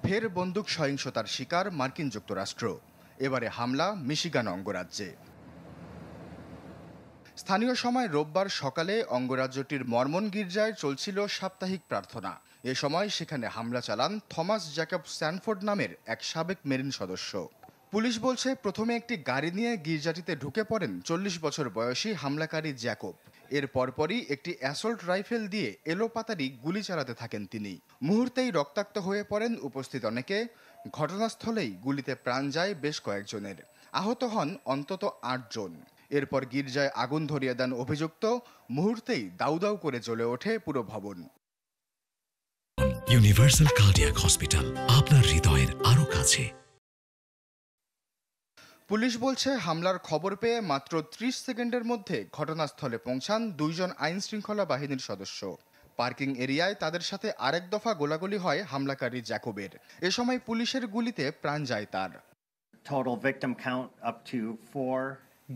ফের বন্দুক সহিংসতার শিকার মার্কিন যুক্তরাষ্ট্র। এবারে হামলা মিশিগান অঙ্গরাজ্যে। স্থানীয় সময় রোববার সকালে অঙ্গরাজ্যটির মর্মন গির্জায় চলছিল সাপ্তাহিক প্রার্থনা। এ সময় সেখানে হামলা চালান থমাস জ্যাকব স্ট্যানফোর্ড নামের এক সাবেক মেরিন সদস্য। পুলিশ বলছে, প্রথমে একটি গাড়ি নিয়ে গির্জাটিতে ঢুকে পড়েন 40 বছর বয়সী হামলাকারী জ্যাকব। এর পরপরই একটি অ্যাসল্ট রাইফেল দিয়ে এলোপাতাড়ি গুলি চালাতে থাকেন তিনি। মুহূর্তেই রক্তাক্ত হয়ে পড়েন উপস্থিত অনেকে। ঘটনাস্থলেই গুলিতে প্রাণ যায় বেশ কয়েকজনের। আহত হন অন্তত 8 জন। এরপর গির্জায় আগুন ধরিয়ে দেন অভিযুক্ত। মুহূর্তেই দাউ দাউ করে জ্বলে ওঠে পুরো ভবন। ইউনিভার্সাল কার্ডিয়াক হসপিটাল, আপনার হৃদয়ের আরো কাছে। পুলিশ বলছে, হামলার খবর পেয়ে মাত্র 30 সেকেন্ডের মধ্যে ঘটনাস্থলে পৌঁছান 2 জন আইন শৃঙ্খলা বাহিনীর সদস্য। পার্কিং এরিয়ায় তাদের সাথে আরেক দফা গোলাগুলি হয় হামলাকারী জ্যাকবের। এ সময় পুলিশের গুলিতে প্রাণ যায় তার।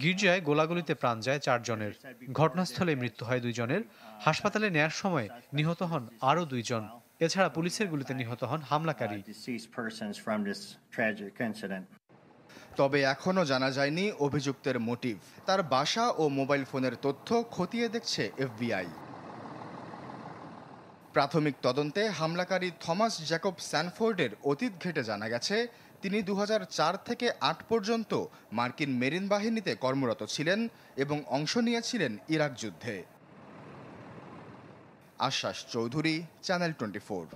গির্জায় গোলাগুলিতে প্রাণ যায় 4 জনের। ঘটনাস্থলে মৃত্যু হয় 2 জনের। হাসপাতালে নেয়ার সময় নিহত হন আরও 2 জন। এছাড়া পুলিশের গুলিতে নিহত হন হামলাকারী। তবে এখনও জানা যায়নি অভিযুক্তের মোটিভ। তার বাসা ও মোবাইল ফোনের তথ্য খতিয়ে দেখছে এফবিআই। প্রাথমিক তদন্তে হামলাকারী থমাস জ্যাকব স্ট্যানফোর্ডের অতীত ঘেঁটে জানা গেছে, তিনি 2004 থেকে 8 পর্যন্ত মার্কিন মেরিন বাহিনীতে কর্মরত ছিলেন এবং অংশ নিয়েছিলেন ইরাক যুদ্ধে। আশ্বাস চৌধুরী, চ্যানেল 24।